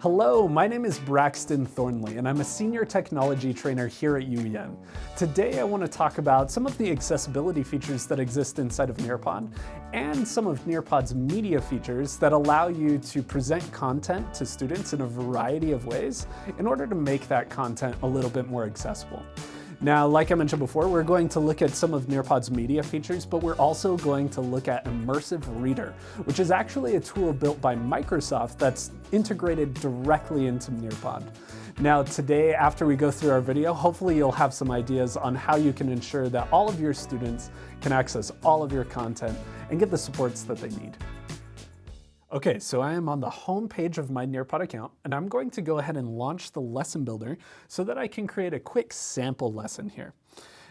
Hello, my name is Braxton Thornley, and I'm a senior technology trainer here at UEN. Today I want to talk about some of the accessibility features that exist inside of Nearpod, and some of Nearpod's media features that allow you to present content to students in a variety of ways in order to make that content a little bit more accessible. Now, like I mentioned before, we're going to look at some of Nearpod's media features, but we're also going to look at Immersive Reader, which is actually a tool built by Microsoft that's integrated directly into Nearpod. Now, today, after we go through our video, hopefully you'll have some ideas on how you can ensure that all of your students can access all of your content and get the supports that they need. Okay, so I am on the home page of my Nearpod account, and I'm going to go ahead and launch the lesson builder so that I can create a quick sample lesson here.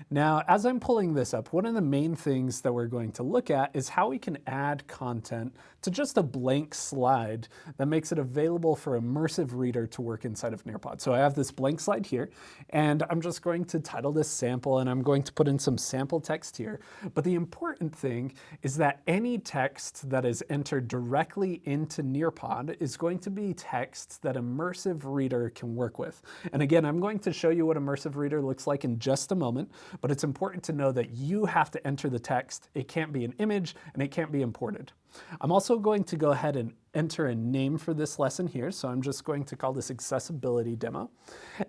Now, as I'm pulling this up, one of the main things that we're going to look at is how we can add content to just a blank slide that makes it available for Immersive Reader to work inside of Nearpod. So I have this blank slide here, and I'm just going to title this sample, and I'm going to put in some sample text here. But the important thing is that any text that is entered directly into Nearpod is going to be text that Immersive Reader can work with. And again, I'm going to show you what Immersive Reader looks like in just a moment, but it's important to know that you have to enter the text. It can't be an image, and it can't be imported. I'm also going to go ahead and enter a name for this lesson here, so I'm just going to call this accessibility demo.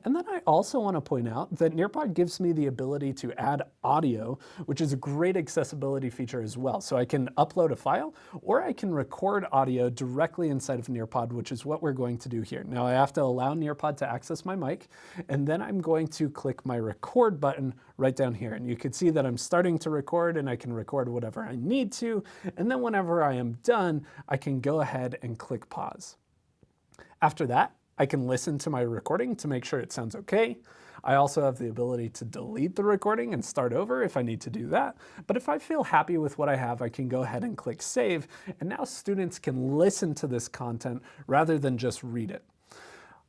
And then I also want to point out that Nearpod gives me the ability to add audio, which is a great accessibility feature as well. So I can upload a file, or I can record audio directly inside of Nearpod, which is what we're going to do here. Now I have to allow Nearpod to access my mic, and then I'm going to click my record button right down here. And you can see that I'm starting to record, and I can record whatever I need to, and then whenever I am done, I can go ahead and click pause. After that, I can listen to my recording to make sure it sounds okay. I also have the ability to delete the recording and start over if I need to do that. But if I feel happy with what I have, I can go ahead and click save, and now students can listen to this content rather than just read it.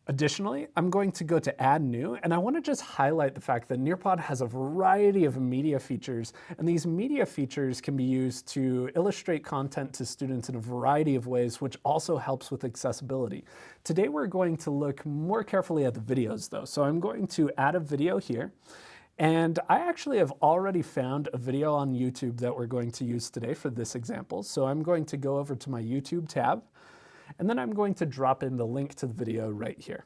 Additionally, I'm going to go to Add New, and I want to just highlight the fact that Nearpod has a variety of media features, and these media features can be used to illustrate content to students in a variety of ways, which also helps with accessibility. Today we're going to look more carefully at the videos though, so I'm going to add a video here. And I actually have already found a video on YouTube that we're going to use today for this example, so I'm going to go over to my YouTube tab, and then I'm going to drop in the link to the video right here.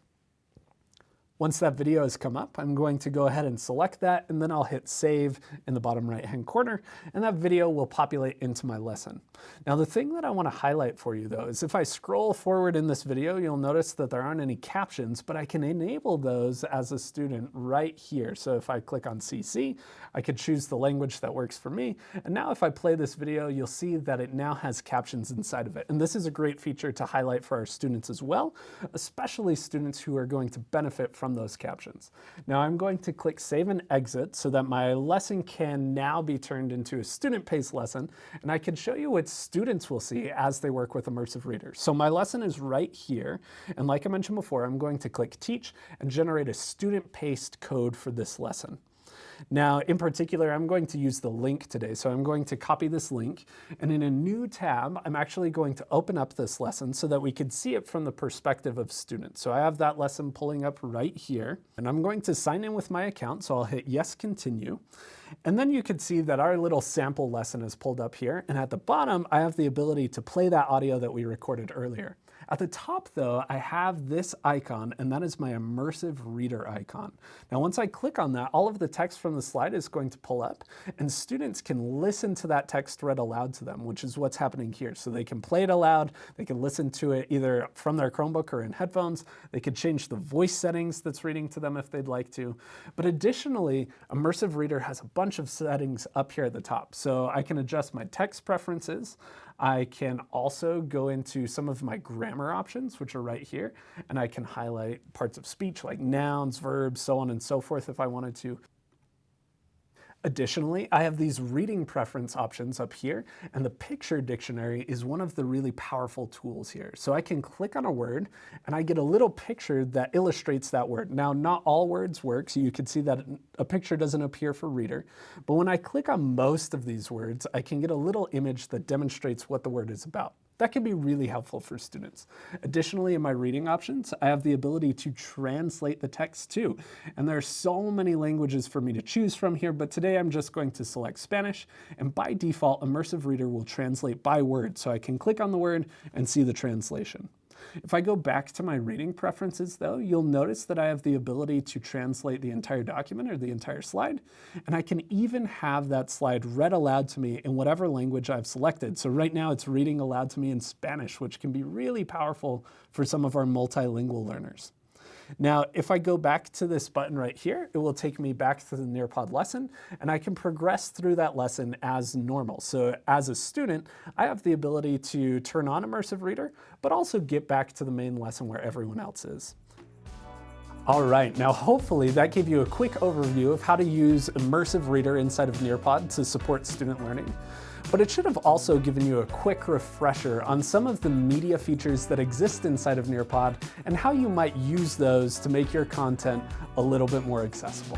Once that video has come up, I'm going to go ahead and select that, and then I'll hit save in the bottom right-hand corner, and that video will populate into my lesson. Now, the thing that I want to highlight for you, though, is if I scroll forward in this video, you'll notice that there aren't any captions, but I can enable those as a student right here. So if I click on CC, I could choose the language that works for me, and now if I play this video, you'll see that it now has captions inside of it. And this is a great feature to highlight for our students as well, especially students who are going to benefit from those captions. Now I'm going to click save and exit so that my lesson can now be turned into a student-paced lesson, and I can show you what students will see as they work with Immersive Reader. So my lesson is right here, and like I mentioned before, I'm going to click teach and generate a student-paced code for this lesson. Now, in particular, I'm going to use the link today, so I'm going to copy this link, and in a new tab, I'm actually going to open up this lesson so that we can see it from the perspective of students. So I have that lesson pulling up right here, and I'm going to sign in with my account, so I'll hit yes, continue. And then you can see that our little sample lesson is pulled up here, and at the bottom, I have the ability to play that audio that we recorded earlier. At the top though, I have this icon, and that is my Immersive Reader icon. Now once I click on that, all of the text from the slide is going to pull up, and students can listen to that text read aloud to them, which is what's happening here. So they can play it aloud, they can listen to it either from their Chromebook or in headphones, they could change the voice settings that's reading to them if they'd like to. But additionally, Immersive Reader has a bunch of settings up here at the top. So I can adjust my text preferences, I can also go into some of my grammar options, which are right here, and I can highlight parts of speech like nouns, verbs, so on and so forth if I wanted to. Additionally, I have these reading preference options up here, and the picture dictionary is one of the really powerful tools here. So I can click on a word, and I get a little picture that illustrates that word. Now, not all words work, so you can see that a picture doesn't appear for reader, but when I click on most of these words, I can get a little image that demonstrates what the word is about. That can be really helpful for students. Additionally, in my reading options, I have the ability to translate the text too. And there are so many languages for me to choose from here, but today I'm just going to select Spanish. And by default, Immersive Reader will translate by word, so I can click on the word and see the translation. If I go back to my reading preferences though, you'll notice that I have the ability to translate the entire document or the entire slide, and I can even have that slide read aloud to me in whatever language I've selected. So right now it's reading aloud to me in Spanish, which can be really powerful for some of our multilingual learners. Now, if I go back to this button right here, it will take me back to the Nearpod lesson, and I can progress through that lesson as normal. So as a student, I have the ability to turn on Immersive Reader, but also get back to the main lesson where everyone else is. All right, now hopefully that gave you a quick overview of how to use Immersive Reader inside of Nearpod to support student learning. But it should have also given you a quick refresher on some of the media features that exist inside of Nearpod and how you might use those to make your content a little bit more accessible.